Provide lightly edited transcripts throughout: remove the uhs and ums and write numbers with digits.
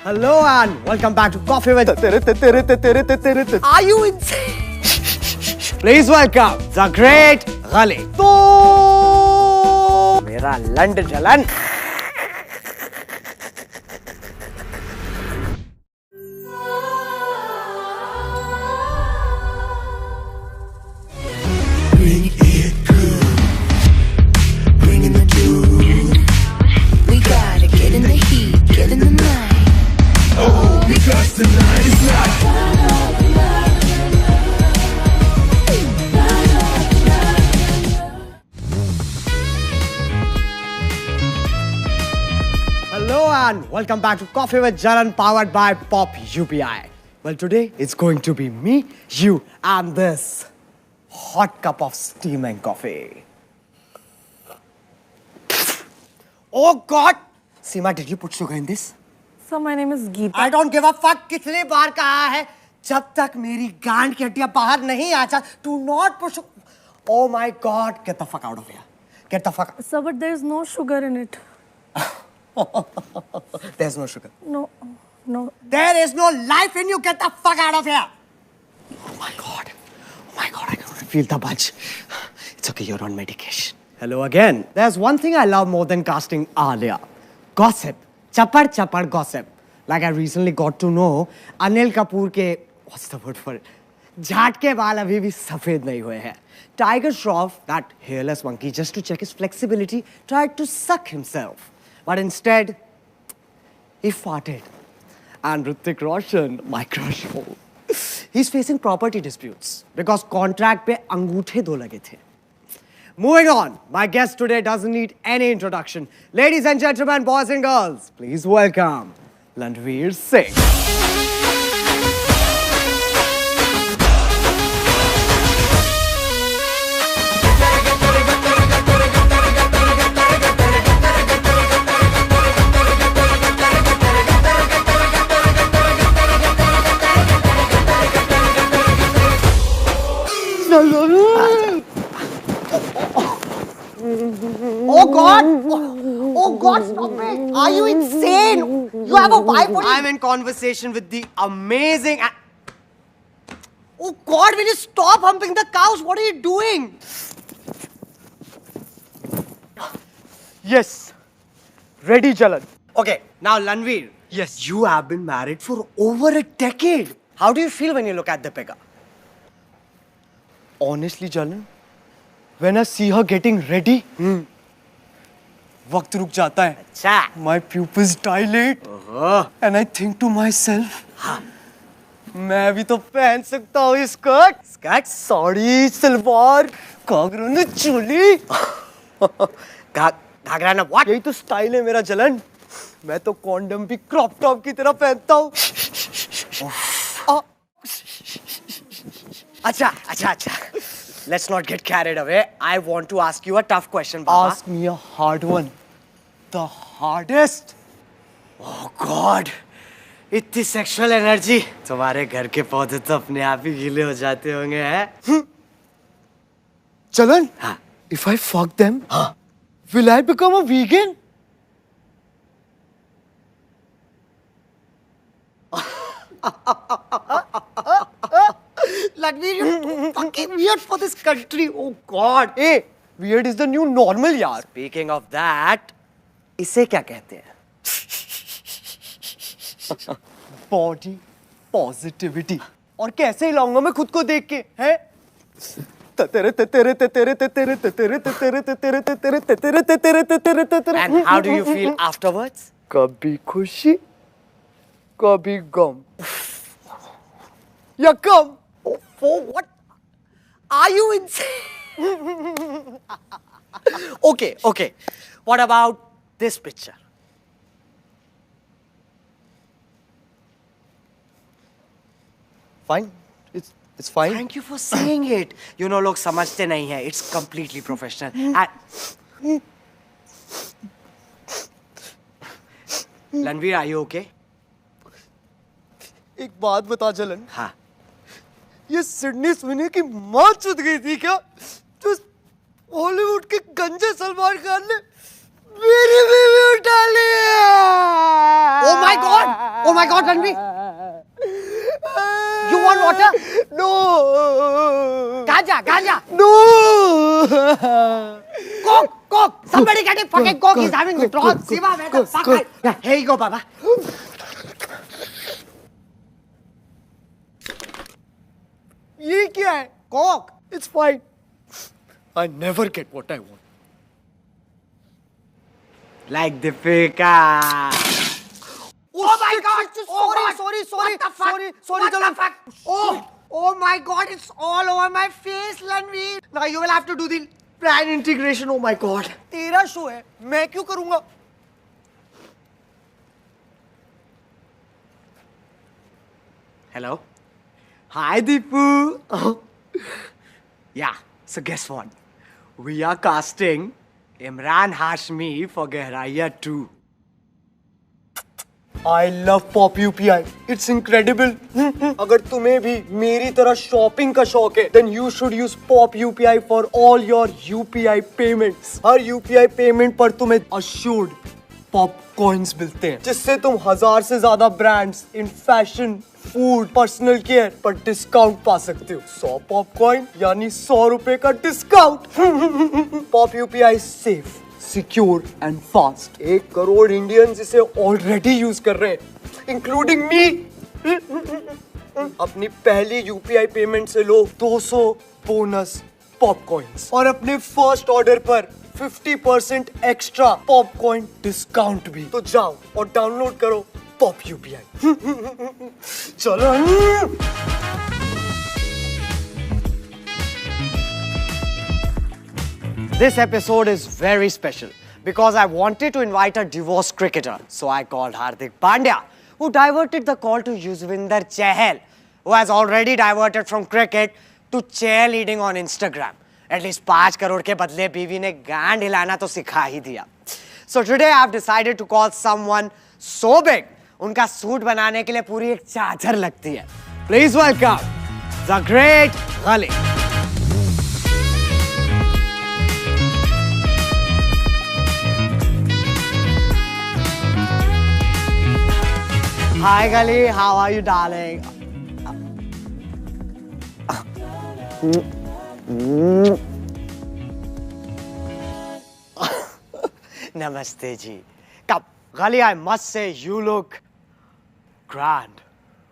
Hello and welcome back to Coffee with. Are you insane? Please welcome the great Ghali. तो मेरा लंड जलन. Bring it good. Bring in the juice. We gotta get in the heat, get in the night. Oh, because tonight is not. Hello and welcome back to Coffee with Jalan powered by Pop UPI. Well, today it's going to be me, you and this hot cup of steaming coffee. Oh God! Seema, did you put sugar in this? So my name is Geeta. I don't give a fuck कितने बार कहा है जब तक मेरी गांड की हड्डियां बाहर नहीं आ जा do not push. Oh my God! Get the fuck out of here. Get the fuck. Sir, but there is no sugar in it. There's no sugar. No. There is no life in you. Get the fuck out of here. Oh my God. I can feel the budge. It's okay, you're on medication. Hello again. There's one thing I love more than casting Alia. Gossip. Chapar gossip. Like I recently got to know Anil Kapoor ke, what's the word for it? Jhat ke baal abhi bhi safed nahi hue hai. Tiger Shroff, that hairless monkey, just to check his flexibility, tried to suck himself. But instead, he farted. And Hrithik Roshan, my crush, he's facing property disputes because contract pe anguthe do lage the. Moving on, my guest today doesn't need any introduction. Ladies and gentlemen, boys and girls, please welcome Landveer Singh. Oh God! Oh God, stop it! Are you insane? You have a bipolar. I'm in conversation with the amazing. Oh God, will you stop humping the cows? What are you doing? Yes. Ready, Jalan. Okay, now Landveer. Yes. You have been married for over a decade. How do you feel when you look at Deepika? Honestly, Jalan, when I see her getting ready, वक्त रुक जाता है. अच्छा. My pupils dilate. And I think to myself, मैं भी तो पहन सकता हूँ ये स्कर्ट. स्कर्ट, साड़ी, सलवार, घाघरा न चोली. घाघरा न what? यही तो स्टाइल है मेरा जलन. मैं तो कॉन्डम भी क्रॉप टॉप की तरह पहनता हूँ. अच्छा. Let's not get carried away. I want to ask you a tough question, Baba. Ask me a hard one. The hardest? Oh God! इतनी sexual energy. तुम्हारे घर के पौधे तो अपने आप ही गीले हो जाते होंगे, हैं? चलन? हाँ. If I fuck them, will I become a vegan? Landveer, you're fucking weird for this country. Oh God. Hey, weird is the new normal, yaar. Speaking of that, इसे क्या कहते हैं? Body positivity. और कैसे हिलाऊंगा मैं खुद को देख के, हैं? And how do you feel afterwards? कभी खुशी, कभी गम. या कम. For what? Are you insane? Okay. What about this picture? Fine. It's fine. Thank you for saying it. You know, लोग समझते नहीं हैं. It's completely professional. Landveer, are you okay? एक बात बता जलन. हाँ. ये सिडनी स्विनी की माँ चुद गई थी क्या? जो हॉलीवुड के गंजे सलमान खान ने मेरी बीवी उठा ली. Oh my God! my God, Ranveer. You want water? No. Ganja. No. Coke. Somebody get him fucking Coke. He's having withdrawal. Siva, where the fuck are you? Here you go, Baba. ये क्या है? Coke. It's fine. I never get what I want. Like Deepika. Oh my God! Sorry. What the fuck? What the fuck? Oh my God! It's all over my face, Ranveer. Now you will have to do the plan integration. Oh my God! तेरा show है, मैं क्यों करूँगा? Hello. Hi, Deepu. Yeah. So guess what? We are casting Imran Hashmi for Gehraiya 2. I love Pop UPI. It's incredible. अगर तुम्हें भी मेरी तरह शॉपिंग का शौक है, then you should use Pop UPI for all your UPI payments. Her UPI payment पर तुम्हें assured Pop coins मिलते हैं, जिससे तुम 1000 से ज्यादा brands in fashion, food, personal care पर डिस्काउंट पा सकते हो। 100 Pop coin यानी 100 रुपए का discount. Pop UPI safe, secure and fast. 1 crore Indians इसे ऑलरेडी यूज कर रहे हैं, इंक्लूडिंग मी। अपनी पहली यूपीआई पेमेंट से लो 200 बोनस पॉपकॉइन्स और अपने फर्स्ट ऑर्डर पर 50% एक्स्ट्रा पॉपकॉइन डिस्काउंट भी। तो जाओ और डाउनलोड करो पॉप यूपीआई। चलो। This episode is very special because I wanted to invite a divorced cricketer. So I called Hardik Pandya, who diverted the call to Yuzvinder Chahal, who has already diverted from cricket to cheerleading on Instagram. At least 5 crore के बदले बीवी ने गांड हिलाना तो सिखा ही दिया. So today I have decided to call someone so big, उनका सूट बनाने के लिए पूरी एक चादर लगती है. Please welcome the great Ghali. Hi Ghali, how are you, darling? Namaste ji. Come, Ghali, I must say you look grand,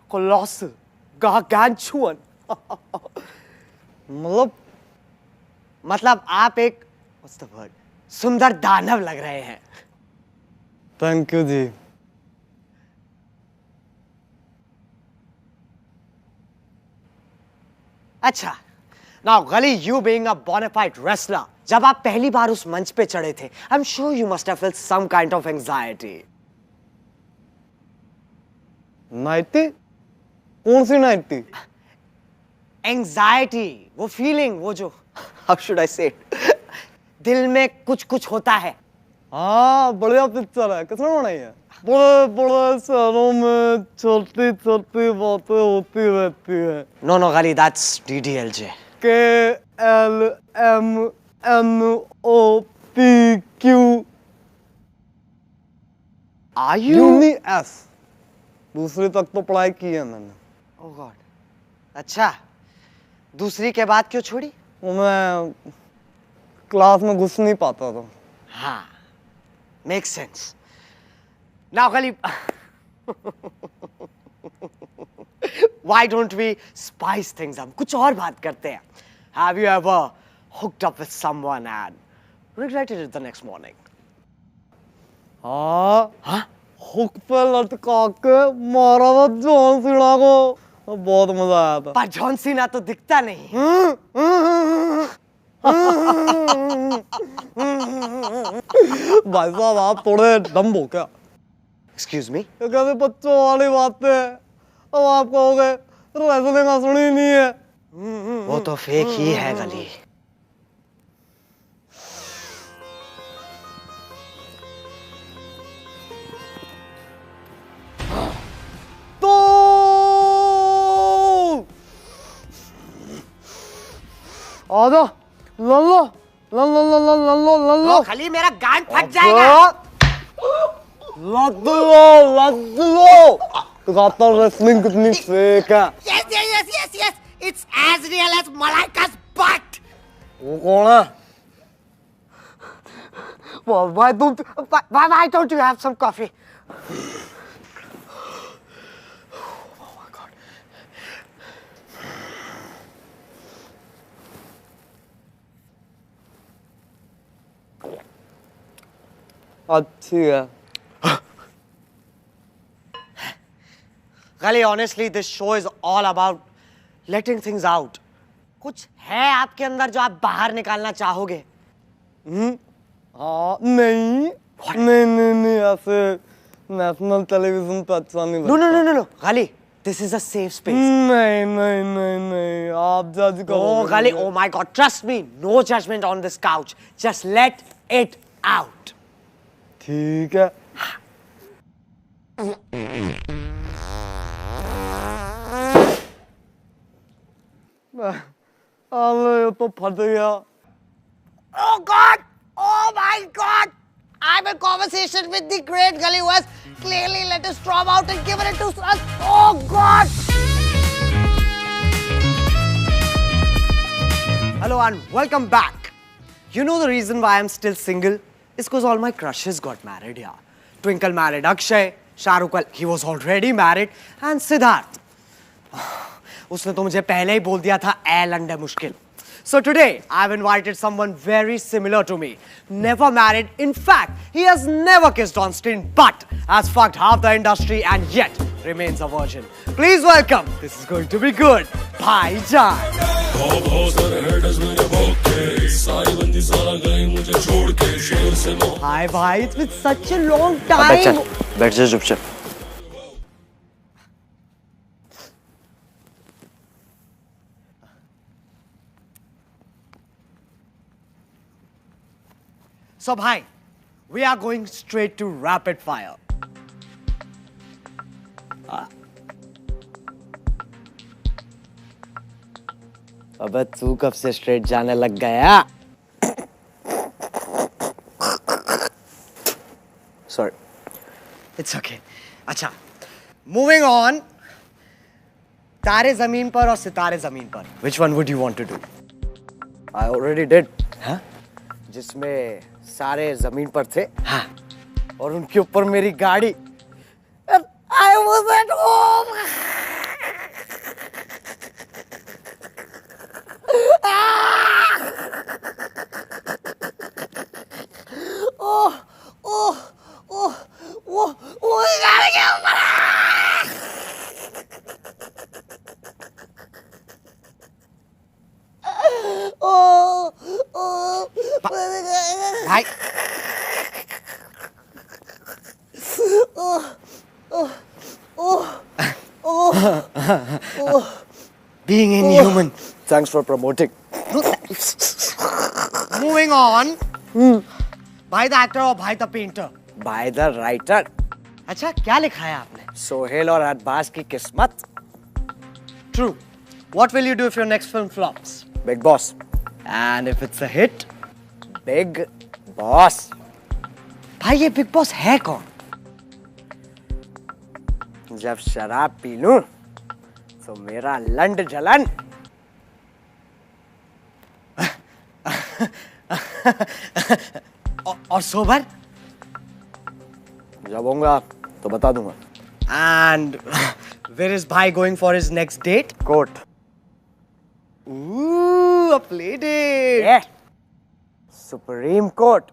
colossal, gargantuan. मतलब आप एक what's the word? सुंदर दानव लग रहे हैं. थैंक यू जी. अच्छा, now Ghali, you being a bona fide wrestler, जब आप पहली बार उस मंच पे चढ़े थे, I'm sure you must have felt some kind of anxiety. Nightie? कौन सी नाइटी? Anxiety, वो feeling, वो जो, how should I say it? दिल में कुछ होता है. हाँ, बढ़िया पिक्चर है. किसने बनाई है? बड़े बड़े शहरों में छोटी छोटी बातें होती रहती है. No, Ghali, that's DDLJ. KLMNOPQ. Are you? UNIS. दूसरी तक तो पढ़ाई की है मैंने. Oh God. अच्छा, दूसरी के बाद क्यों छोड़ी? मैं क्लास में घुस नहीं पाता था. हाँ, makes sense. Now, Ghali, why don't we spice things up? कुछ और बात करते हैं. Have you ever hooked up with someone and regretted it the next morning? हाँ, हाँ? हुक पे लटका के मारा था जॉन सीना को. बहुत मजा आया था. पर जॉन सीना तो दिखता नहीं. भाई साहब, आप थोड़े डम हो क्या? Excuse me? ये कैसे बच्चों वाली बात है? अब आप कहोगे रेसलिंग असली नहीं है. वो तो फेक ही है Ghali. तो आजा, लल्लो. Ghali, मेरा गांड फट जाएगा. लग लो. तू कहता रेसलिंग कितनी फेक है। Yes. It's as real as Malaika's butt. वो कौन है? Why don't you have some coffee? अच्छी है। Gali, honestly, this show is all about letting things out. कुछ है आपके अंदर जो आप बाहर निकालना चाहोगे? हाँ नहीं नहीं ऐसे नेशनल टेलीविजन पे अच्छा नहीं लगता। No. Gali, this is a safe space. नहीं आप जज करो। Oh, Gali, oh my God, trust me, no judgment on this couch. Just let it out. ठीक है। ये तो फट गया। Oh God! Oh my God! I'm in conversation with the great Gali who has clearly let his storm out and given it to us. Oh God! Hello and welcome back. You know the reason why I'm still single? It's because all my crushes got married here. Twinkle married Akshay, Shahrukh, well, he was already married, and Siddharth. उसने तो मुझे पहले ही बोल दिया था ए लंडे मुश्किल. So today I've invited someone very similar to me. Never married. In fact, he has never kissed on screen, but has fucked half the industry and yet remains a virgin. Please welcome. This is going to be good. Bhaijan. Hi, bhai. It's been such a long time. बैठ जा चुपचाप। So, bhai, we are going straight to rapid fire. अबे तू कब से straight जाने लग गया? Sorry. It's okay. अच्छा, moving on. तारे ज़मीन पर और सितारे ज़मीन पर. Which one would you want to do? I already did. हाँ? जिसमें सारे जमीन पर थे हाँ. और उनके ऊपर मेरी गाड़ी। I was at home. भाई being inhuman. Thanks for promoting. Moving on. भाई the actor और भाई the painter. By the writer. अच्छा क्या लिखा है आपने? सोहेल और अरबाज की किस्मत। True. What will you do if your next film flops? Big Boss. And if it's a hit? Big Boss. भाई ये बिग बॉस है कौन? जब शराब पी लूं तो मेरा लंड जलन। और सोबर? जब होऊंगा तो बता दूंगा। And where is Bhai going for his next date? Court. Ooh, a play date. ये सुप्रीम कोर्ट।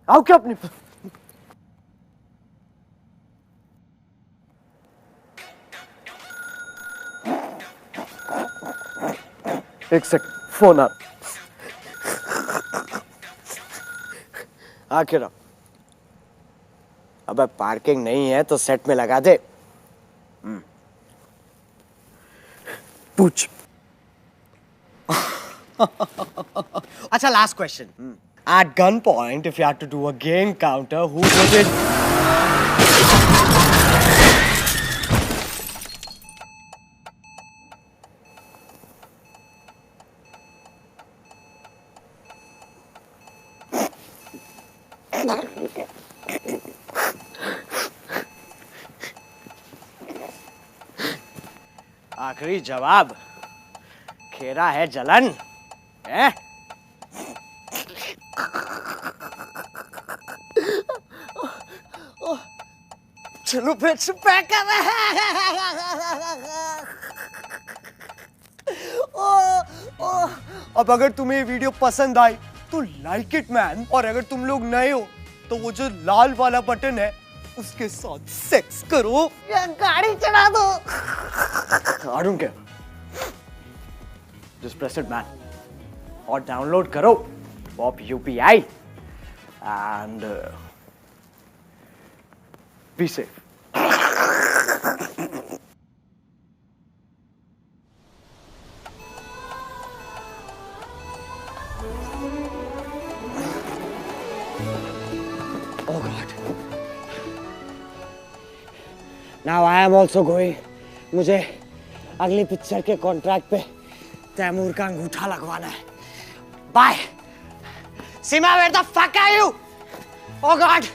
आओ क्या अपनी एक सेकंड फोन आ आखिर अबे पार्किंग नहीं है तो सेट में लगा दे। पूछ। Acha, last question. At gunpoint, if you had to do a game counter, who would it? आखिरी जवाब खेरा है जलन है? चलो फिर से पैक कर अब अगर तुम्हें ये वीडियो पसंद आई तो लाइक इट मैन, और अगर तुम लोग नए हो तो वो जो लाल वाला बटन है उसके साथ सेक्स करो या गाड़ी चढ़ा दो। I don't care. Just press it man. और डाउनलोड करो pop UPI and be safe. Oh God. Now I am also going. मुझे अगली पिक्चर के कॉन्ट्रैक्ट पे तैमूर का अंगूठा लगवाना है। Bye. Sima, where the fuck are you? Oh God.